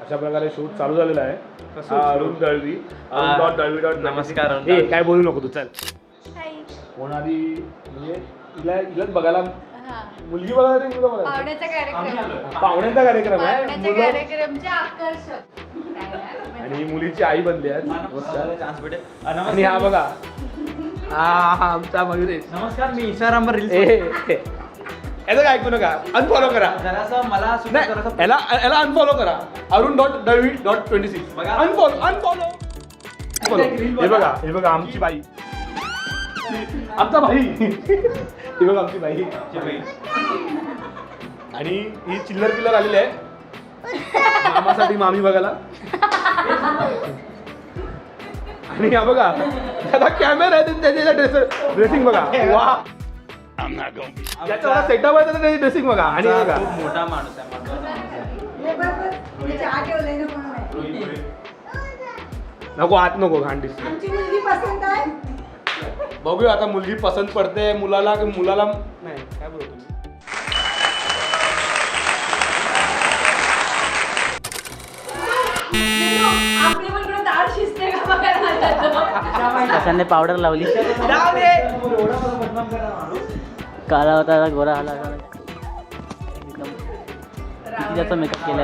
अशा प्रकारे शूट चालू झालेला आहे. अरुण दळवी नमस्कार. काय बोलू नको तू चल. कोण आधी म्हणजे इलाच बघायला मुलगी बघायला मुलं बघायला पाहुण्यांचा कार्यक्रम आहे. आणि मुलीची आई बनली आहे. आणि हा बघा हा आमचा मयुरेश. नमस्कार, मी इंस्टाग्रामवर रील्स याचं काय ऐकू नका, अनफॉलो करा. जरासं मला याला अनफॉलो करा. arun.david.26 unfollow. हे बघा आमची बाई, आमचा भाई. हे बघा आमची बाई. आणि ही चिल्लर पिल्लर आलेली आहे मामासाठी मामी बघायला. आणि हा बघा त्याचा कॅमेरा आहे, त्याच्या ड्रेसिंग बघा. वा, त्याचा सेटअप आहे त्याची ड्रेसिंग बघा. आणि बघा मोठा माणूस आहे. नको आत नको घाण दिसते. बघूया आता मुलगी पसंत पडते मुलाला की मुलाला नाही. काय बोलतो कशाने पावडर लावली, काला होता गोरा झाला. किती जास्त मेकअप केला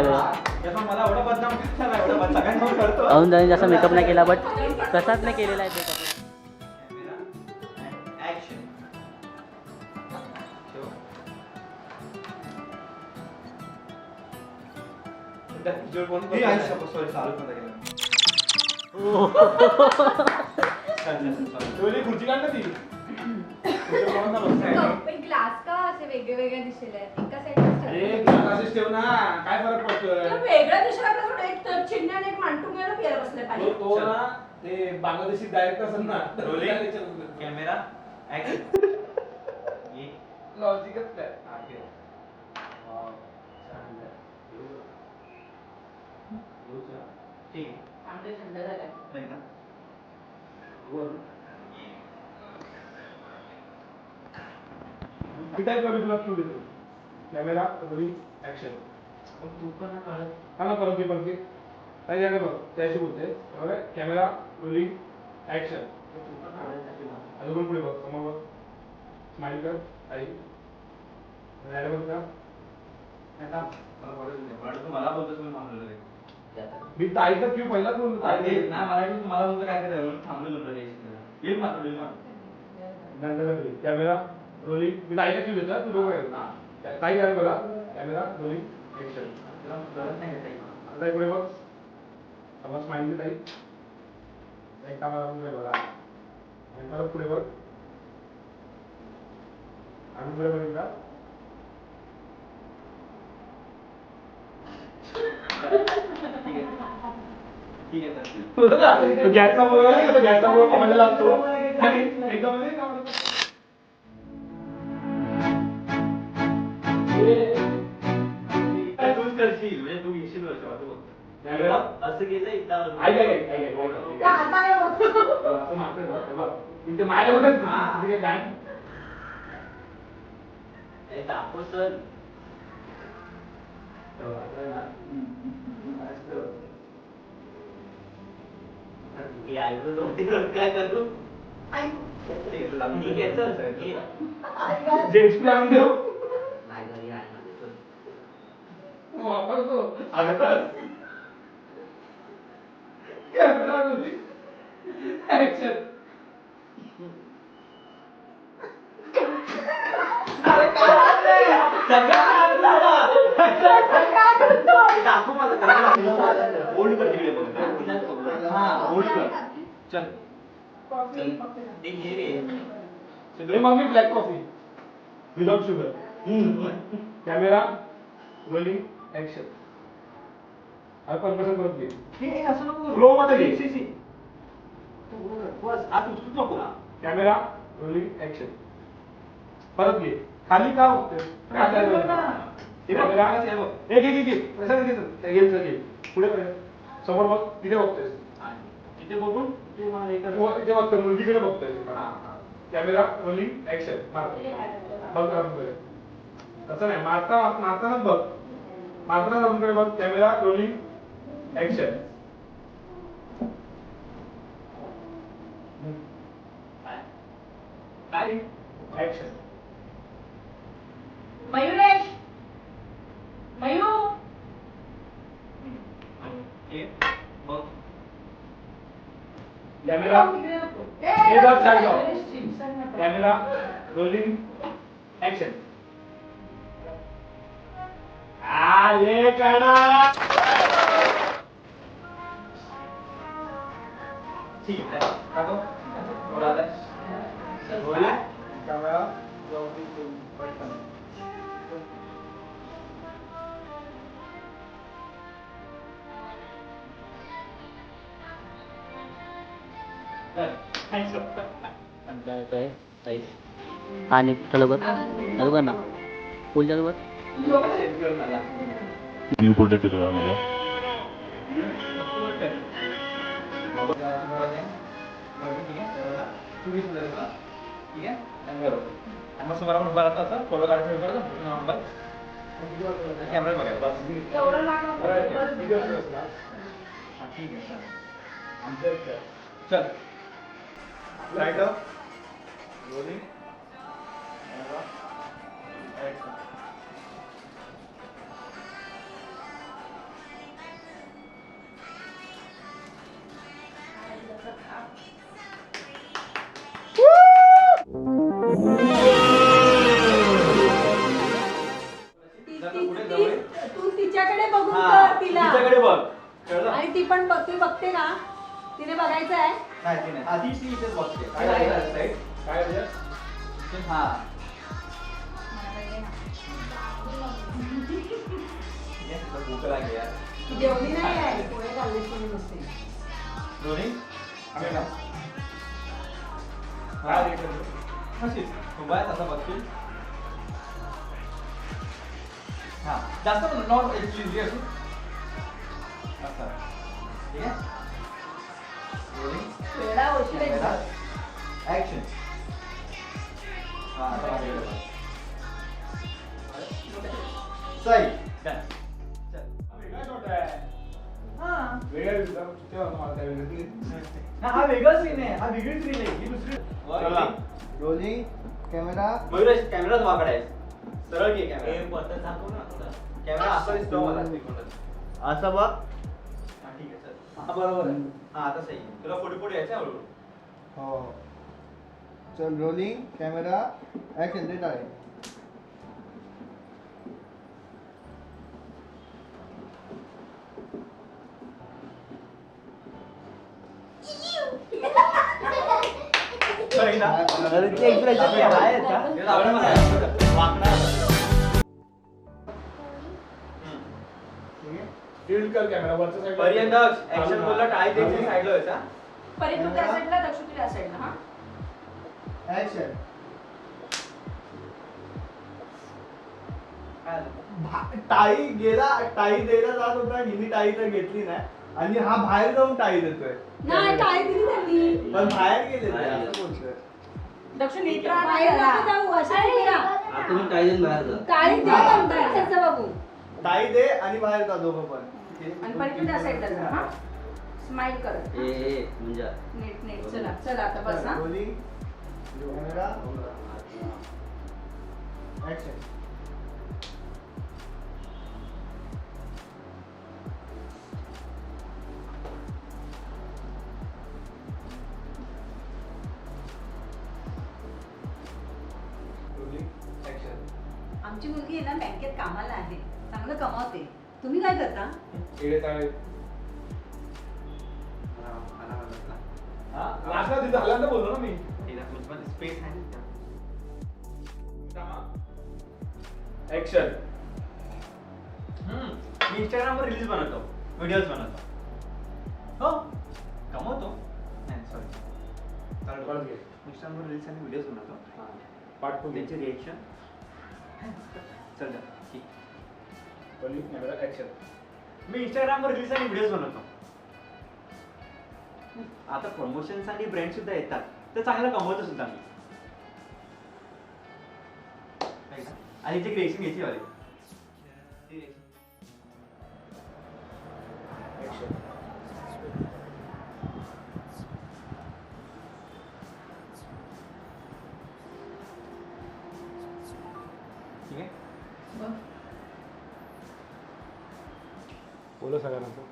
अजून जाऊन जास्त मेकअप नाही केला, बट कसाच नाही केलेला आहे मेकअप. खुर्ची काढ ना ती. ग्लास का असे वेगळे वेगळे दिसले एका साईड. अरे ग्लासेस ठेव ना, काय फरक पडतोय. वेगळा दिसला तर एक चिन्ह आणि एक मांटून गेला फिरत बसले पाहिजे. तो ना ते बांगलादेशी डायरेक्ट असेल ना. कॅमेरा लॉजिकच काय. थंड झालं. Camera action. हा ना परत परत काय बघ त्याशी बोलते. Camera rolling action. अजून पुढे बघ, समोर बघ, स्माइल कर. आई बघ का मला बोलतो तुम्ही थांबलेलं रे. मी ताईचा क्यू पहिलाच बोलतो. मला बोलतो काय करायचं थांबलेलं रे. येईल मात्र कॅमेरा रोलिंग. मी ताईचा क्यू देतो, तू दोघं ताई काय बघा. Camera rolling action. आता पुढे बघ, समोर स्माइल ताई. एक कामाला बघा. परत पुढे बघ, आणि पुढे बघितला. गॅसचा मुलगा कॉमेंट लागतो आणि एकदम तू येशील वर्ष असं गेलं काय करतो जेट्स प्लॅन देऊ. मग मी black coffee without sugar. Camera rolling action. आपण कसं करत घे असं नको फ्लो मध्ये घे. बस आता उचलू नको. Camera rolling action. परत घे. खाली का बघतोय. पुढे समोर बघ, तिथे बघतोय. तिथे बघून इथे बघतोय, मुलगीकडे बघतोय. Camera rolling action. बघ तसं नाही, मारतानाच बघ. मारताना बघ. Camera rolling action action Mayuresh mu camera हे बघ साईड जाऊ कॅमेरा रोलिंग ऍक्शन आले कडा ठीक आहे काढो थोडा आलाय रोलिंग कॅमेरा रोलिंग पटकन आणि चलो बघ चालू कर ना फुल चालू कर इम्पोर्टेड आहे ठीक आहे मग तुम्हाला पण बघा आता फोटो काढून नंबर कॅमेरा बघायला बस ठीक आहे चल राईट रोलिंग तू तिच्याकडे बघून कर तिला तिच्याकडे बघ कळलं आणि ती पण ती बघते का तिने बघायचं आहे नाही ती नाही आधी ती इथेच बघते काय हा भूक लागली यार ती जेवली नाही आहे पोळे खाल्ले कोणी नसते दोन्ही उभा आहे तसा बघतील हा जास्त नॉट इझी असू असं ठीक आहे वेळा उशीर ऍक्शन हा आता माझ्याकडे बघ. सही डन हा वेगळा सीन आहे हा वेगळी सीन आहे ही दुसरी रोलिंग कॅमेरा मयुरेश कॅमेराच वाकडा आहे सरळ घे कॅमेरा कॅमेरा असा दिसतो मला त्रिकोणात असं बघ हा ठीक आहे चल हा बरोबर आहे हा आता सही आहे. तुला फोटो फोटो यायचा हळूहळू हो चल रोलिंग कॅमेरा ऍक्शन देत आहे सही ना अरे ते expression आहे याचा. याचा आवडला मला. वाकडा आहे. टिल्ट कर कॅमेरा वरच्या साईड पर्यंत ऍक्शन बोलला टाळी द्यायची साईडला व्हायचा परी तू त्या साईडला दक्षु तू त्या साईडला हा ऍक्शन टाळी गेला टाळी द्यायला जात होता हिने टाळी तर घेतली नाही आणि हा बाहेर जाऊन टाळी देतोय नाही टाळी दिली त्यांनी पण बाहेर गेले ते, असं बोलतोय दक्षु नीट राहा बाहेर नको जाऊ अशा तिकडे तुम्ही काही जण बाहेर जा टाळी दे म्हणताय त्याचं बघू टाळी दे आणि बाहेर जा दोघं पण आणि परी तू त्या साईडला जा हा स्माइल कर ए म्हणजे नीट नीट चला चला आता बस हा रोलिंग कॅमेरा ऍक्शन आमची मुलगी आहे ना बँकेत कामाला आहे चांगलं कमावते तुम्ही काय करता इकडे चालेल हा लास्टला तिथं आल्यानंतर बोललो ना मी स्पेस आहे ऍक्शन मी इंस्टाग्रामवर रील्स बनवतो व्हिडिओज बनवतो हो कमवतो नाही सॉरी इंस्टाग्रामवर रील्स आणि व्हिडिओज बनवतो पार्ट टू त्यांचे रिएक्शन चल जा ठीक कॅमेरा ऍक्शन मी इंस्टाग्रामवर रील्स आणि व्हिडिओज बनवतो आता प्रमोशन्स आणि ब्रँड सुद्धा येतात तर चांगलं कमवतो सुद्धा मी आणि जे क्रिएशन घ्यायची वाले ठीक आहे बोलो सगळ्यांना.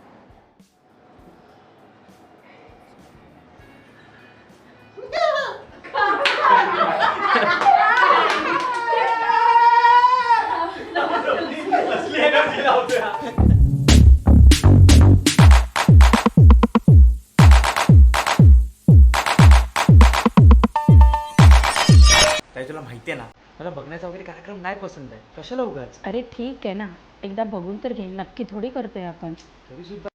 कसली एनर्जी लावतोय ताई तुला माहिती आहे ना मला बघण्याचा वगैरे कार्यक्रम नाही पसंत आहे. कशाला उगाच. अरे ठीक आहे ना, एकदा बघून तर घे. नक्की थोडी करतोय आपण. तरी सुद्धा